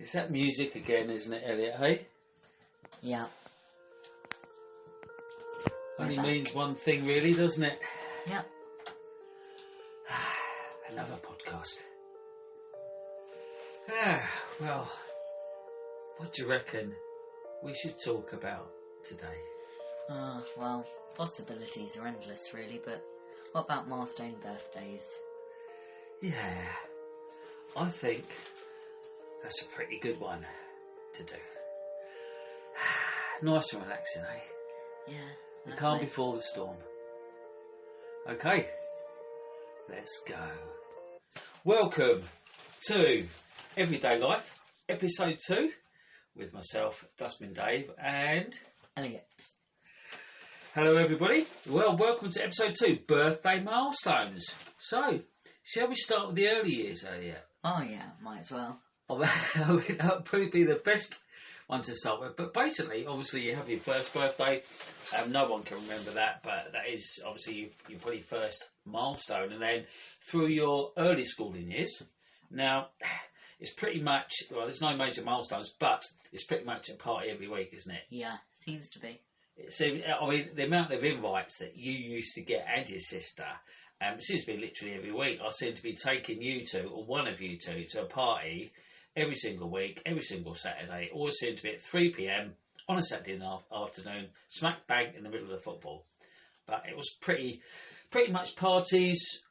It's that music again, isn't it, Elliot, hey? Yeah. Only means one thing, really, doesn't it? Yep. Another podcast. Well, what do you reckon we should talk about today? Well, possibilities are endless, really, but what about milestone birthdays? Yeah, I think that's a pretty good one to do. Nice and relaxing, eh? Yeah. The calm before the storm. Okay, let's go. Welcome to Everyday Life, episode 2, with myself, Dustbin Dave, and Elliot. Hello, everybody. Well, welcome to episode 2, birthday milestones. So, shall we start with the early years, Elliot? Oh yeah, might as well. That would probably be the best one to start with. But basically, obviously, you have your first birthday. No one can remember that, but that is obviously your probably first milestone. And then through your early schooling years. Now, it's pretty much, well, there's no major milestones, but it's pretty much a party every week, isn't it? Yeah, seems to be. So, I mean, the amount of invites that you used to get and your sister, it seems to be literally every week. I seem to be taking you two, or one of you two, to a party every single week, every single Saturday. Always seemed to be at 3 p.m. on a Saturday afternoon, smack bang in the middle of the football. But it was pretty much parties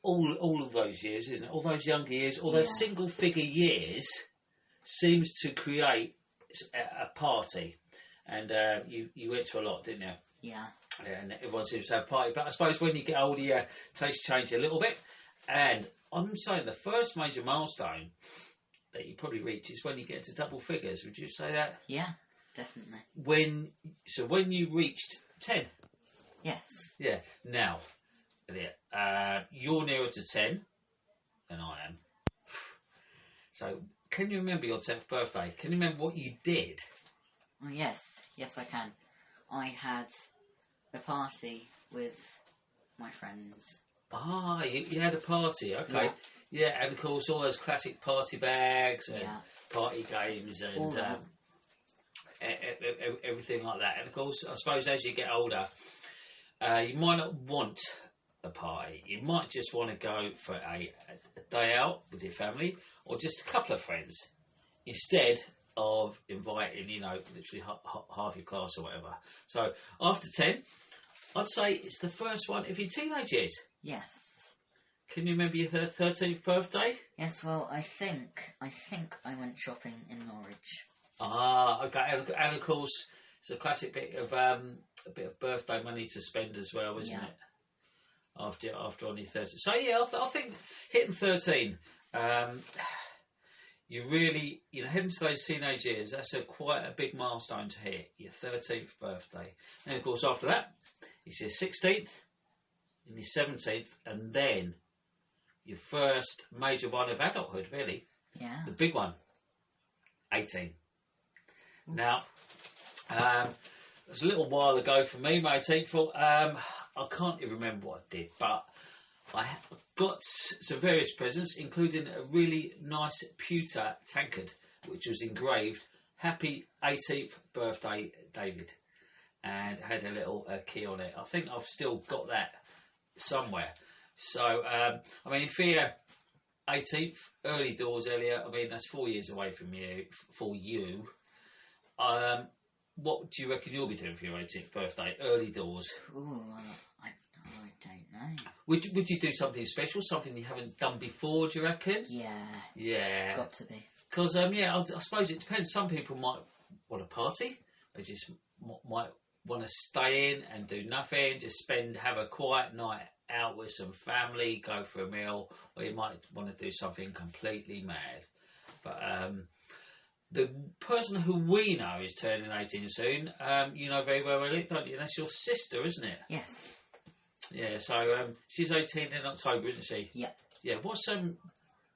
all of those years, isn't it? All those younger years, all those single figure years seems to create a party. And you went to a lot, didn't you? Yeah. And everyone seems to have a party. But I suppose when you get older, your tastes change a little bit. And I'm saying the first major milestone that you probably reach is when you get to double figures. Would you say that? Yeah, definitely. When you reached 10? Yes. Yeah. Now, you're nearer to 10 than I am. So, can you remember your 10th birthday? Can you remember what you did? Oh, yes. Yes, I can. I had a party with my friends. Ah, you had a party, okay. Yeah, and of course all those classic party bags and party games and everything like that. And of course, I suppose as you get older, you might not want a party. You might just want to go for a day out with your family or just a couple of friends instead of inviting, literally half your class or whatever. So after 10, I'd say it's the first one of your teenage years. Yes. Can you remember your 13th birthday? Yes, well, I think I went shopping in Norwich. Ah, okay. And of course, it's a classic bit of birthday money to spend as well, isn't it? After on your 13th. So yeah, I think hitting 13, you really, heading to those teenage years, that's quite a big milestone to hit, your 13th birthday. And of course, after that, it's your 16th, and your 17th, and then your first major one of adulthood, really. Yeah. The big one, 18. Now, it was a little while ago for me, my 18th. I can't even remember what I did, but I got some various presents, including a really nice pewter tankard, which was engraved, Happy 18th Birthday, David, and had a little key on it. I think I've still got that somewhere. So, I mean, for your 18th, early doors earlier, I mean, that's 4 years away from you, for you. What do you reckon you'll be doing for your 18th birthday, early doors? Ooh, I don't know. Would you do something special, something you haven't done before, do you reckon? Yeah. Yeah. Got to be. Because, I suppose it depends. Some people might want a party. They just might want to stay in and do nothing, just have a quiet night out with some family, go for a meal, or you might want to do something completely mad. But the person who we know is turning 18 soon, you know very well, Elliot, don't you? That's your sister, isn't it? Yes. Yeah, so she's 18 in October, isn't she? Yep. Yeah, what's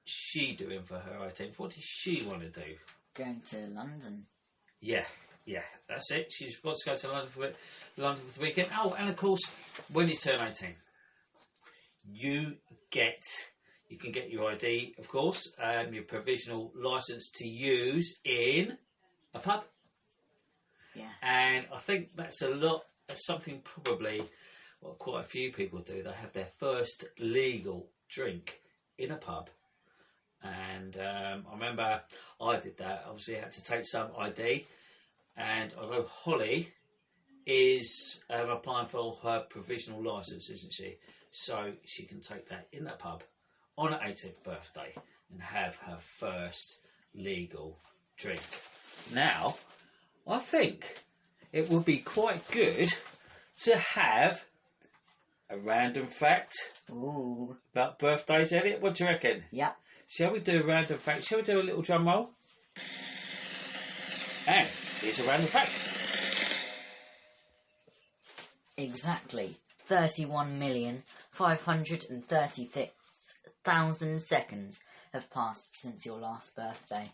she doing for her 18th? What does she want to do? Going to London. Yeah, that's it. She wants to go to London for the weekend. Oh, and of course, when you turn 18, you you can get your ID, of course, your provisional licence to use in a pub. Yeah. And I think that's something probably what quite a few people do. They have their first legal drink in a pub. And I remember I did that. Obviously, I had to take some ID. And although Holly is applying for her provisional licence, isn't she? So she can take that in that pub on her 18th birthday and have her first legal drink. Now, I think it would be quite good to have a random fact about birthdays, Elliot. What do you reckon? Yeah. Shall we do a random fact? Shall we do a little drum roll? And here's a random fact. Exactly 31,536,000 seconds have passed since your last birthday.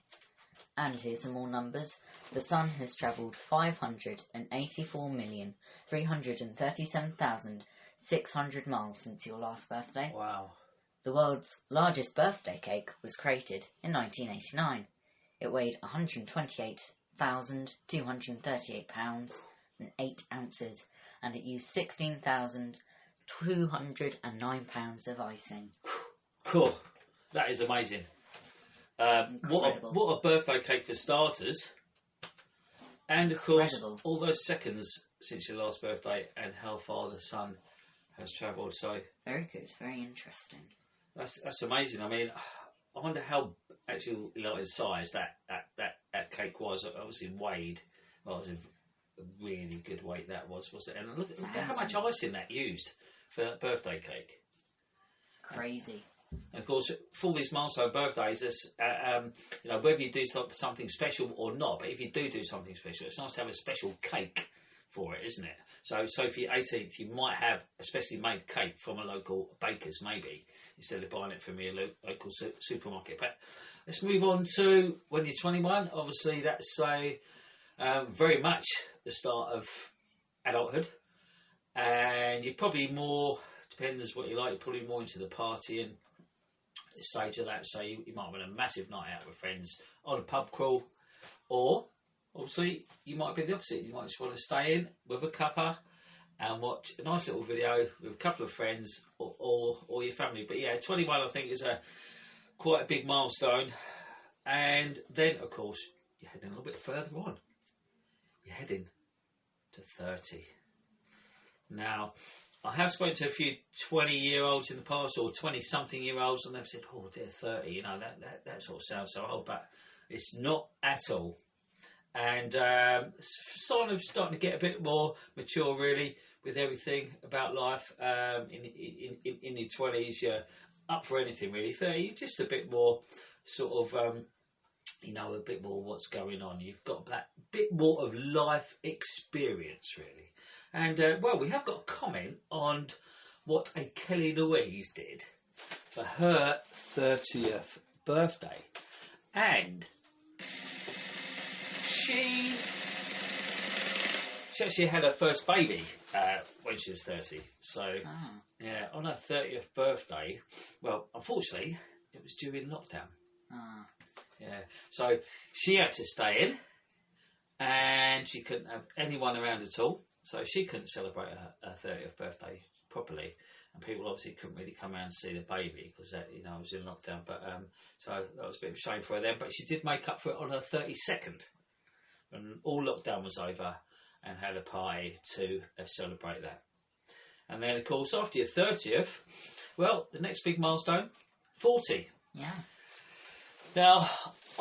And here's some more numbers. The sun has travelled 584,337,600 miles since your last birthday. Wow. The world's largest birthday cake was created in 1989. It weighed 128,238 pounds and 8 ounces, and it used 16,209 pounds of icing. Cool. That is amazing. What a birthday cake for starters. And of course, all those seconds since your last birthday and how far the sun has travelled. So very good, very interesting. That's amazing. I mean, I wonder how actually in size that cake was. Obviously weighed. Well, it was a really good weight that was, wasn't it? And look at how much icing that used for that birthday cake. Crazy. And of course, for all these milestone birthdays, whether you do something special or not, but if you do something special, it's nice to have a special cake for it, isn't it? So for your 18th, you might have a specially made cake from a local baker's, maybe, instead of buying it from your local supermarket. But let's move on to when you're 21. Obviously, that's very much the start of adulthood. And you're probably more, depends what you like, you're probably more into the partying stage of that. So you might want a massive night out with friends on a pub crawl, or obviously you might be the opposite. You might just want to stay in with a cuppa and watch a nice little video with a couple of friends or your family. But yeah, 21 I think is quite a big milestone. And then of course you're heading a little bit further on. You're heading to 30. Now, I have spoken to a few 20-year-olds in the past, or 20-something-year-olds, and they've said, "Oh, dear, 30." That sort of sounds so old, but it's not at all. And sort of starting to get a bit more mature, really, with everything about life. In your 20s, you're up for anything, really. 30, you're just a bit more sort of, a bit more what's going on. You've got that bit more of life experience, really. And, we have got a comment on what a Kelly Louise did for her 30th birthday. And she actually had her first baby when she was 30. So, yeah, on her 30th birthday, well, unfortunately, it was during lockdown. Yeah, so she had to stay in, and she couldn't have anyone around at all. So she couldn't celebrate her 30th birthday properly, and people obviously couldn't really come around to see the baby because it was in lockdown. But so that was a bit of a shame for her then. But she did make up for it on her 32nd, when all lockdown was over, and had a party to celebrate that. And then, of course, after your 30th, well, the next big milestone, 40. Yeah. Now,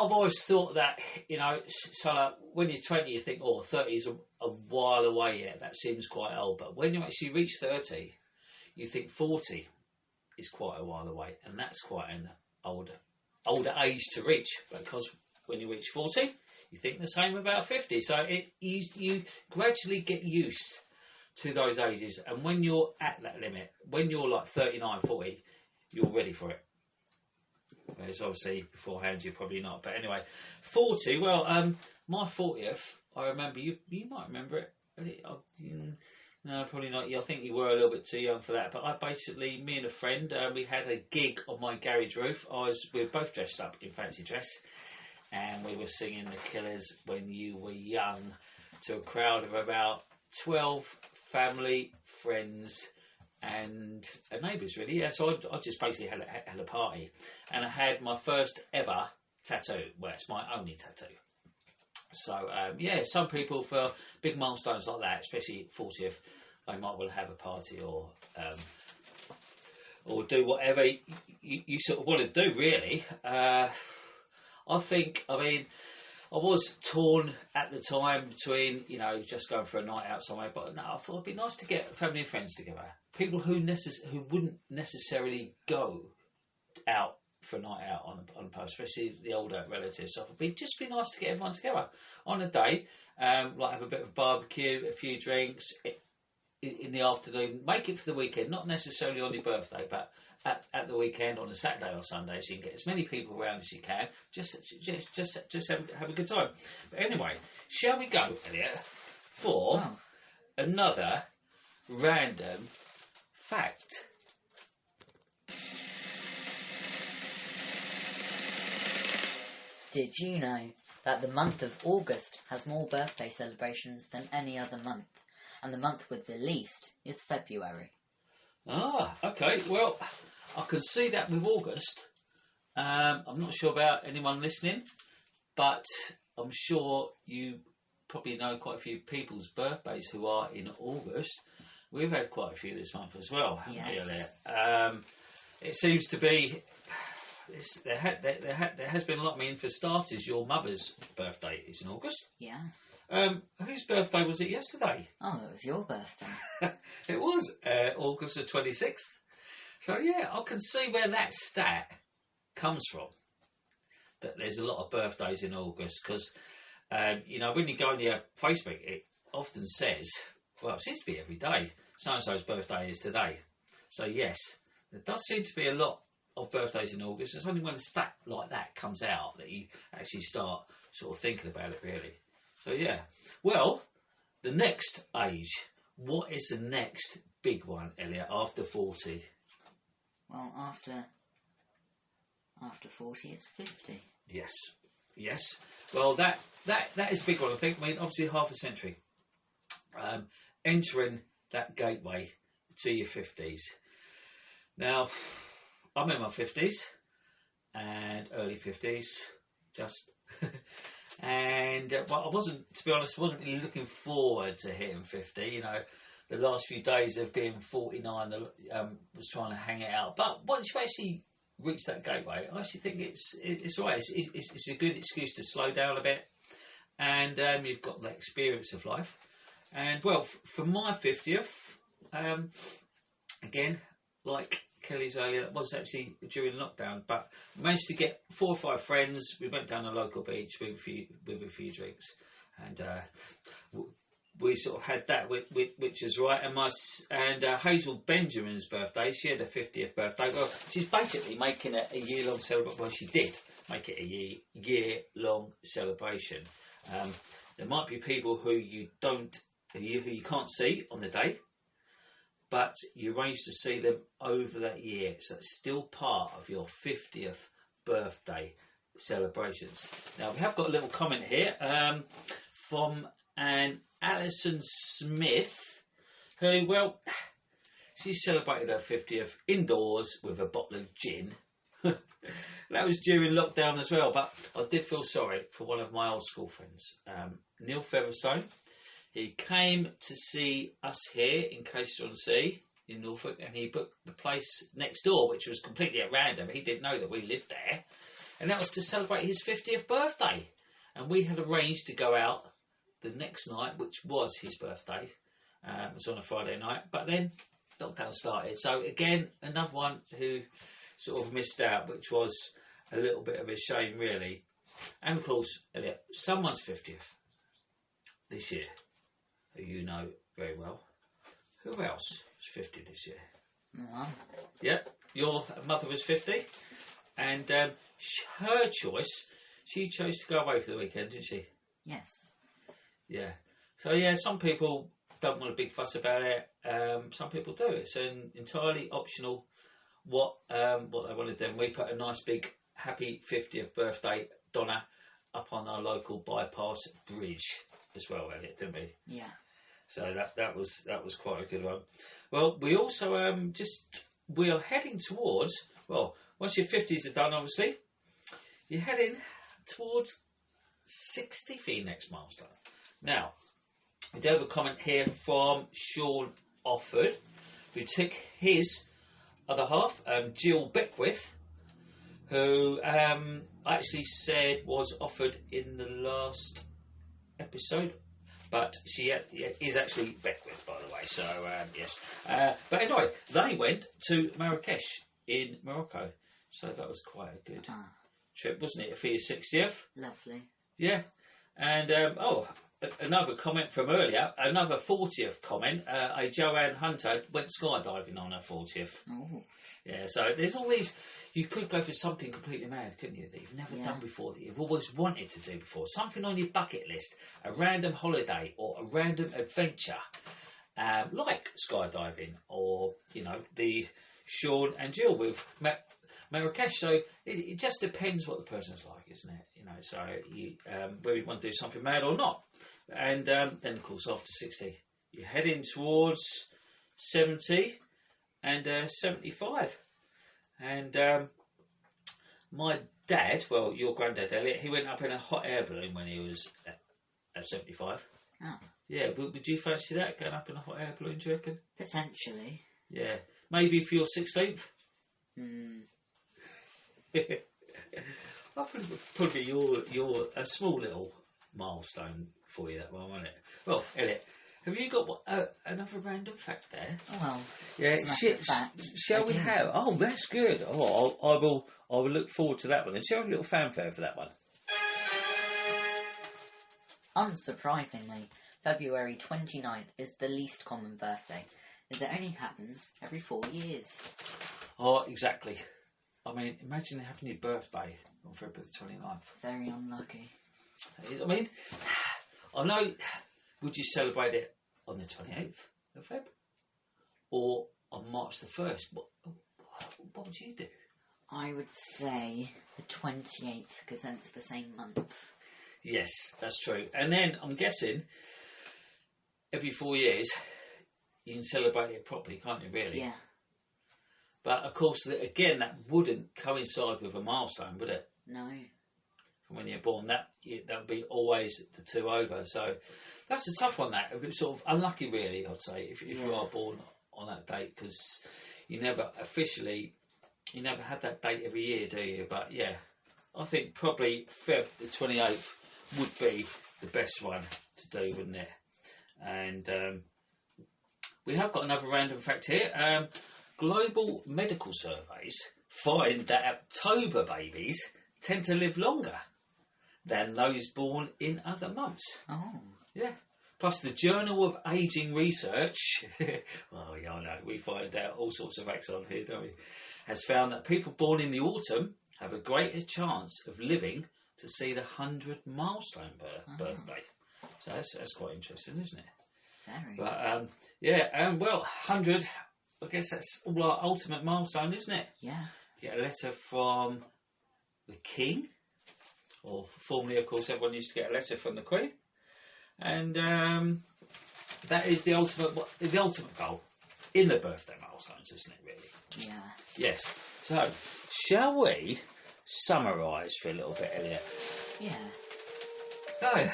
I've always thought that, when you're 20, you think, 30 is a while away yet. That seems quite old. But when you actually reach 30, you think 40 is quite a while away. And that's quite an older age to reach. Because when you reach 40, you think the same about 50. So you gradually get used to those ages. And when you're at that limit, when you're like 39, 40, you're ready for it. Whereas obviously beforehand you're probably not. But anyway, 40. Well, my 40th, I remember you might remember it. No, probably not. I think you were a little bit too young for that. But me and a friend, we had a gig on my garage roof. We were both dressed up in fancy dress, and we were singing The Killers, When You Were Young, to a crowd of about 12 family, friends, and neighbours, really. Yeah, so I just basically had a party, and I had my first ever tattoo. Well, it's my only tattoo. So, some people for big milestones like that, especially 40th, they might well have a party or do whatever you sort of want to do, really. I was torn at the time between, just going for a night out somewhere, but no, I thought it'd be nice to get family and friends together. People who wouldn't necessarily go out for a night out on a pub, especially the older relatives. So it'd just be nice to get everyone together on a day, like have a bit of barbecue, a few drinks in the afternoon. Make it for the weekend, not necessarily on your birthday, but at the weekend on a Saturday or Sunday, so you can get as many people around as you can. Just have a good time. But anyway, shall we go, Elliot, for another random fact? Did you know that the month of August has more birthday celebrations than any other month? And the month with the least is February. Ah, okay. Well, I can see that with August. I'm not sure about anyone listening, but I'm sure you probably know quite a few people's birthdays who are in August. We've had quite a few this month as well, haven't we, Elliot? It seems to be... There has been a lot. I mean, for starters, your mother's birthday is in August. Yeah. Whose birthday was it yesterday? Oh, it was your birthday. It was August the 26th. So, yeah, I can see where that stat comes from, that there's a lot of birthdays in August, because, when you go on your Facebook, it often says, well, it seems to be every day, so-and-so's birthday is today. So, yes, there does seem to be a lot of birthdays in August. It's only when a stat like that comes out that you actually start sort of thinking about it, really. So, yeah. Well, the next age. What is the next big one, Elliot, after 40? Well, after 40, it's 50. Yes. Well, that is a big one, I think. I mean, obviously half a century. Entering that gateway to your 50s. Now, I'm in my 50s and early 50s, just. And I wasn't, to be honest, wasn't really looking forward to hitting 50. The last few days of being 49, was trying to hang it out. But once you actually reach that gateway, I actually think it's right. It's a good excuse to slow down a bit, and you've got the experience of life. And well, for my 50th, again, like Kelly's earlier, that was actually during lockdown, but managed to get 4 or 5 friends. We went down a local beach with a few drinks, and we sort of had that, which is right. And Hazel Benjamin's birthday, she had her 50th birthday. Well, she's basically making it a year-long celebration. Well, she did make it a year-long celebration. There might be people who you can't see on the day, but you arrange to see them over that year. So it's still part of your 50th birthday celebrations. Now, we have got a little comment here from an Alison Smith, who, well, she celebrated her 50th indoors with a bottle of gin. That was during lockdown as well, but I did feel sorry for one of my old school friends, Neil Featherstone. He came to see us here in Caistor-on-Sea in Norfolk, and he booked the place next door, which was completely at random. He didn't know that we lived there. And that was to celebrate his 50th birthday. And we had arranged to go out the next night, which was his birthday. It was on a Friday night. But then lockdown started. So again, another one who sort of missed out, which was a little bit of a shame, really. And of course, Elliot, someone's 50th this year, who you know very well. Who else was 50 this year? Mum. Yep, your mother was 50. And her choice, she chose to go away for the weekend, didn't she? Yes. Yeah. So, yeah, some people don't want a big fuss about it. Some people do. It's an entirely optional what they want to do. And we put a nice big happy 50th birthday Donna up on our local bypass bridge as well, Elliot, didn't we? Yeah. So that was quite a good one. Well, we also we are heading towards, well, once your 50s are done, obviously, you're heading towards 60 for your next milestone. Now, we do have a comment here from Sean Offord, who took his other half, Jill Beckwith, who actually said was offered in the last episode, but she is actually Beckwith, by the way, so yes. But anyway, they went to Marrakesh in Morocco, so that was quite a good trip, wasn't it, for your 60th? Lovely. Yeah. And, another comment from earlier, another 40th comment, a Joanne Hunter went skydiving on her 40th. Oh. Yeah, so there's all these, you could go for something completely mad, couldn't you, that you've never done before, that you've always wanted to do before, something on your bucket list, a random holiday or a random adventure, like skydiving or, you know, the Sean and Jill with Marrakesh. So it just depends what the person's like, isn't it? You know, so you, whether you want to do something mad or not. And then, of course, after 60, you're heading towards 70 and 75. And my dad, well, your granddad, Elliot, he went up in a hot air balloon when he was at 75. Oh. Yeah, would you fancy that, going up in a hot air balloon, do you reckon? Potentially. Yeah. Maybe for your 16th? Probably your a small little milestone for you, that one, won't it? Well, Elliot, have you got another random fact there? Well, yeah. Shall we have? Oh, that's good. Oh, I will look forward to that one. And shall we have a little fanfare for that one? Unsurprisingly, February 29th is the least common birthday, as it only happens every 4 years. Oh, exactly. I mean, imagine having your birthday on February the 29th. Very unlucky. I mean, I know, would you celebrate it on the 28th of Feb? Or on March the 1st? What would you do? I would say the 28th, because then it's the same month. Yes, that's true. And then, I'm guessing, every 4 years, you can celebrate it properly, can't you, really? Yeah. But, of course, again, that wouldn't coincide with a milestone, would it? No. From when you're born, that would be always the two over. So, that's a tough one, that. It's sort of unlucky, really, I'd say, if you are born on that date, because you never had that date every year, do you? But, yeah, I think probably Feb the 28th would be the best one to do, wouldn't it? And we have got another random fact here. Global medical surveys find that October babies tend to live longer than those born in other months. Oh. Yeah. Plus, the Journal of Aging Research, well, yeah, I know, we find out all sorts of facts on here, don't we, has found that people born in the autumn have a greater chance of living to see the 100 milestone birthday. So that's quite interesting, isn't it? Very. But, well, 100, I guess that's all our ultimate milestone, isn't it? Yeah. Get a letter from the King, or formerly, of course, everyone used to get a letter from the Queen. And that is the ultimate goal in the birthday milestones, isn't it, really? Yeah. Yes. So, shall we summarise for a little bit, Elliot? Yeah. So,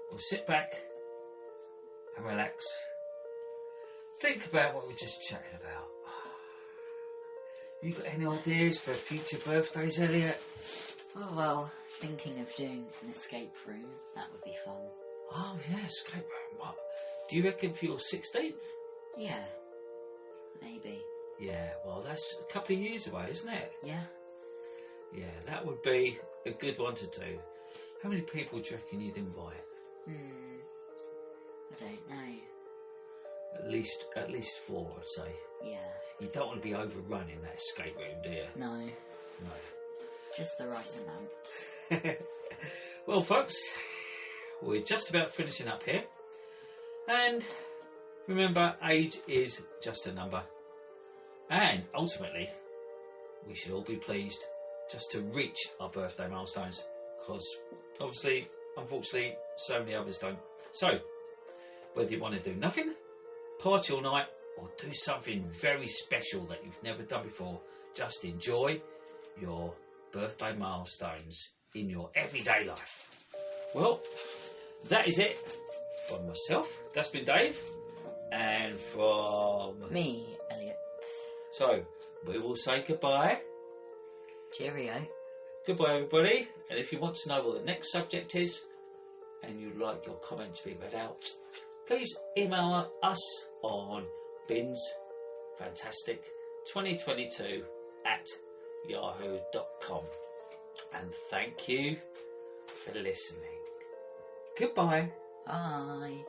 we'll sit back and relax. Think about what we just chatted about. You got any ideas for future birthdays, Elliot? Oh, well, thinking of doing an escape room. That would be fun. Oh, yeah, escape room. What? Do you reckon for your 16th? Yeah. Maybe. Yeah, well, that's a couple of years away, isn't it? Yeah. Yeah, that would be a good one to do. How many people do you reckon you'd invite? I don't know. At least 4, I'd say. Yeah. You don't want to be overrunning that escape room, do you? No. No. Just the right amount. Well, folks, we're just about finishing up here. And remember, age is just a number. And ultimately, we should all be pleased just to reach our birthday milestones, because obviously, unfortunately, so many others don't. So, whether you want to do nothing, party all night, or do something very special that you've never done before, just enjoy your birthday milestones in your everyday life. Well, that is it from myself, Dustbin Dave, and from Me, Elliot. So, we will say goodbye. Cheerio. Goodbye, everybody. And if you want to know what the next subject is, and you'd like your comment to be read out, please email us on binsfantastic2022@yahoo.com. And thank you for listening. Goodbye. Bye.